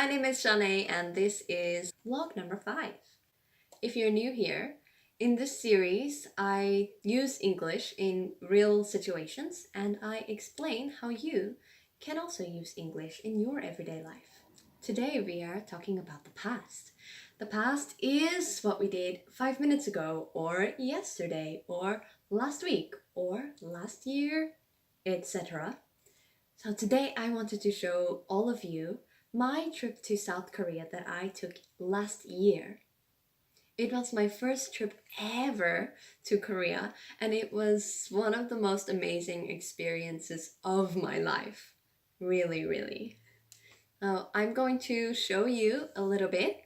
My name is Shanae and this is vlog number 5. If you're new here, in this series I use English in real situations and I explain how you can also use English in your everyday life. Today we are talking about the past. The past is what we did 5 minutes ago or yesterday or last week or last year, etc. So today I wanted to show all of you my trip to South Korea that I took last year. It was my first trip ever to Korea and it was one of the most amazing experiences of my life. Really, really. Now I'm going to show you a little bit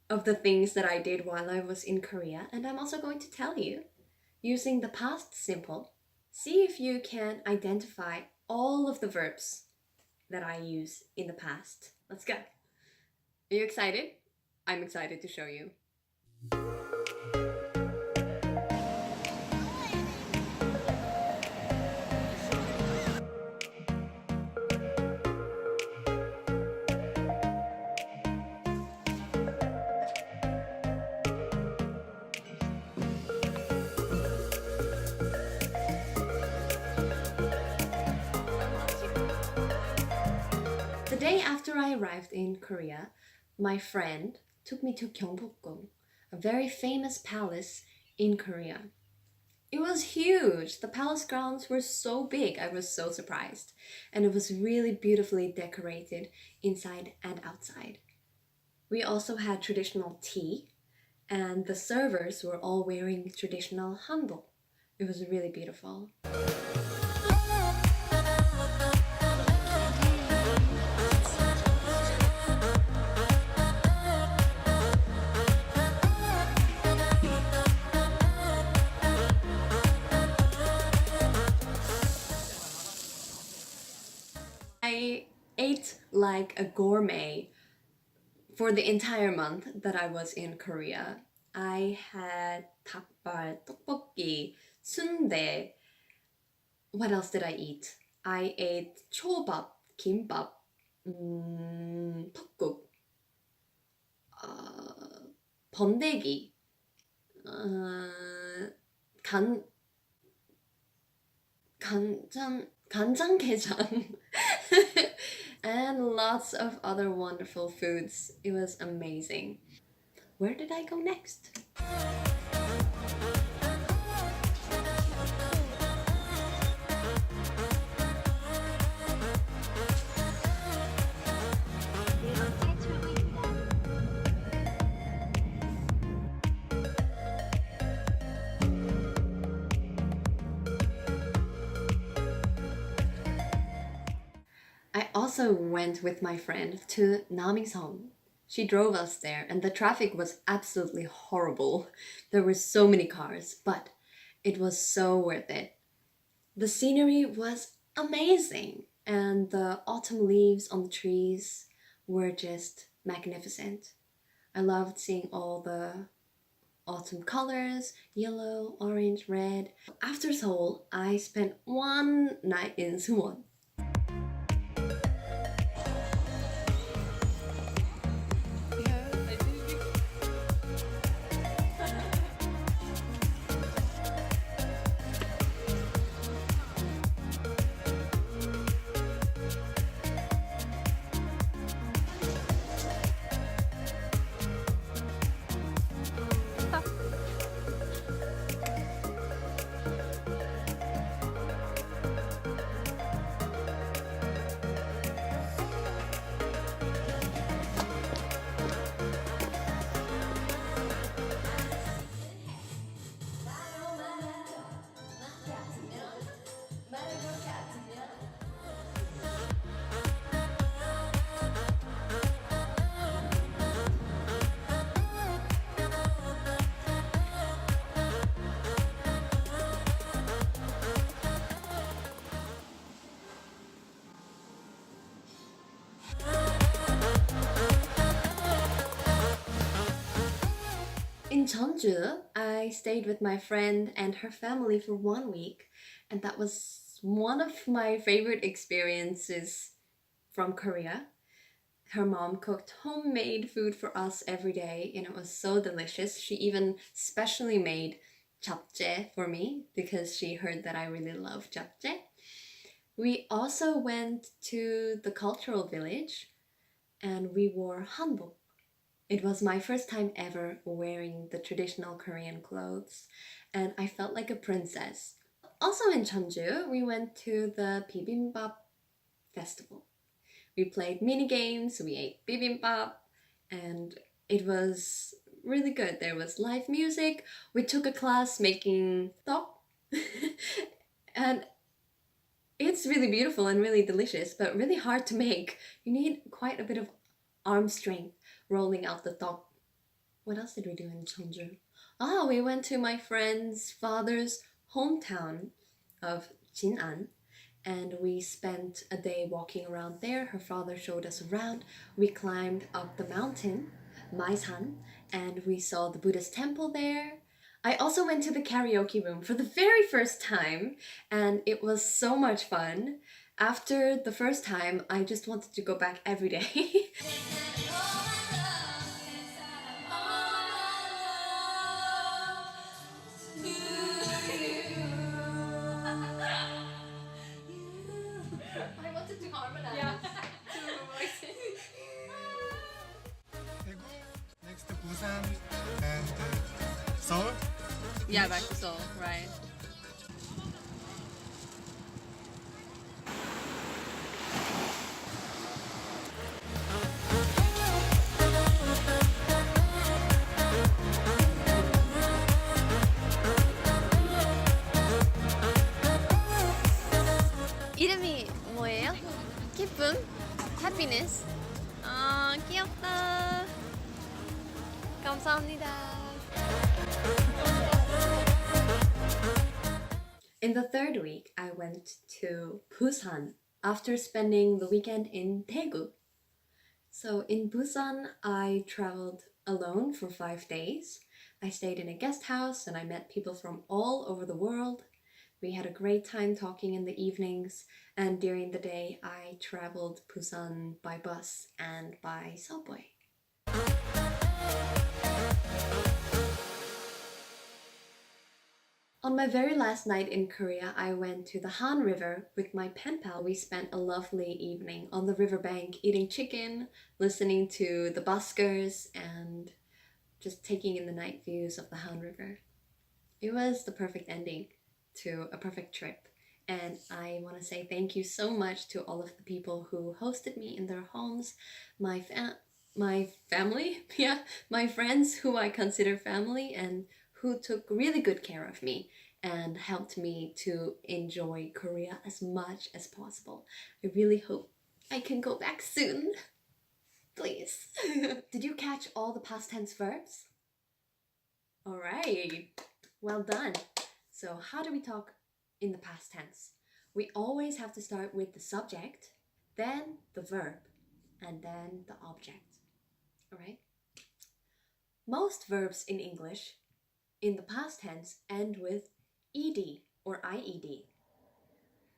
of the things that I did while I was in Korea, and I'm also going to tell you, using the past simple, see if you can identify all of the verbs that I use in the past. Let's go. Are you excited? I'm excited to show you. The day after I arrived in Korea, my friend took me to Gyeongbokgung, a very famous palace in Korea. It was huge! The palace grounds were so big, I was so surprised. And it was really beautifully decorated inside and outside. We also had traditional tea, and the servers were all wearing traditional hanbok. It was really beautiful. I ate like a gourmet for the entire month that I was in Korea. I had 닭발, 떡볶이, sundae. What else did I eat? I ate 초밥, 김밥, 떡국, 번데기, 간, 간장게장, and lots of other wonderful foods. It was amazing. Where did I go next? I also went with my friend to Namiseong. She drove us there and the traffic was absolutely horrible. There were so many cars, but it was so worth it. The scenery was amazing and the autumn leaves on the trees were just magnificent. I loved seeing all the autumn colors, yellow, orange, red. After Seoul, I spent one night in Suwon. In Jeonju, I stayed with my friend and her family for 1 week, and that was one of my favorite experiences from Korea. Her mom cooked homemade food for us every day, and it was so delicious. She even specially made japchae for me because she heard that I really love japchae. We also went to the cultural village and we wore hanbok. It was my first time ever wearing the traditional Korean clothes, and I felt like a princess. Also in Jeonju, we went to the bibimbap festival. We played mini games, we ate bibimbap, and it was really good. There was live music. We took a class making tteok, and it's really beautiful and really delicious, but really hard to make. You need quite a bit of arm strength rolling out the tteok. What else did we do in Jeonju? We went to my friend's father's hometown of Jin'an, and we spent a day walking around there. Her father showed us around. We climbed up the mountain, Maisan, and we saw the Buddhist temple there. I also went to the karaoke room for the very first time, and it was so much fun. After the first time, I just wanted to go back every day. I wanted to harmonize. Yeah. 대구, next Busan, and Seoul. Yeah, back to Seoul, right. 이름이 뭐예요? 기쁨? happiness. 귀엽다. 감사합니다. In the third week, I went to Busan after spending the weekend in Daegu. So in Busan, I traveled alone for 5 days. I stayed in a guest house and I met people from all over the world. We had a great time talking in the evenings, and during the day I traveled Busan by bus and by subway. On my very last night in Korea, I went to the Han River with my pen pal. We spent a lovely evening on the riverbank eating chicken, listening to the buskers, and just taking in the night views of the Han River. It was the perfect ending to a perfect trip, and I want to say thank you so much to all of the people who hosted me in their homes, my family, yeah, my friends who I consider family and who took really good care of me and helped me to enjoy Korea as much as possible. I really hope I can go back soon. Please. Did you catch all the past tense verbs? Alright, well done. So how do we talk in the past tense? We always have to start with the subject, then the verb, and then the object. Alright? Most verbs in English in the past tense end with ed or ied.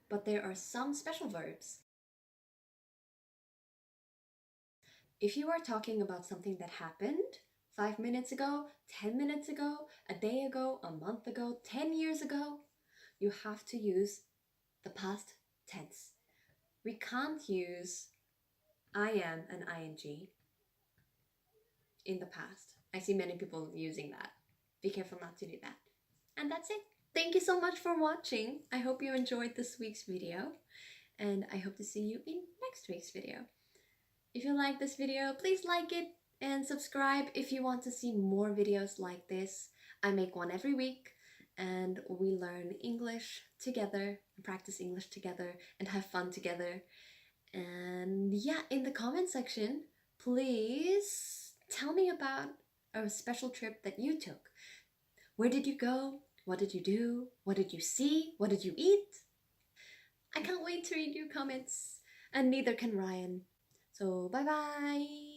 But there are some special verbs. If you are talking about something that happened 5 minutes ago, 10 minutes ago, a day ago, a month ago, 10 years ago, you have to use the past tense. We can't use I am and ing in the past. I see many people using that. Be careful not to do that. And that's it. Thank you so much for watching. I hope you enjoyed this week's video, and I hope to see you in next week's video. If you like this video, please like it and subscribe if you want to see more videos like this. I make one every week, and we learn English together, practice English together, and have fun together. And yeah, in the comment section, please tell me about a special trip that you took. Where did you go? What did you do? What did you see? What did you eat? I can't wait to read your comments, and neither can Ryan. So bye bye!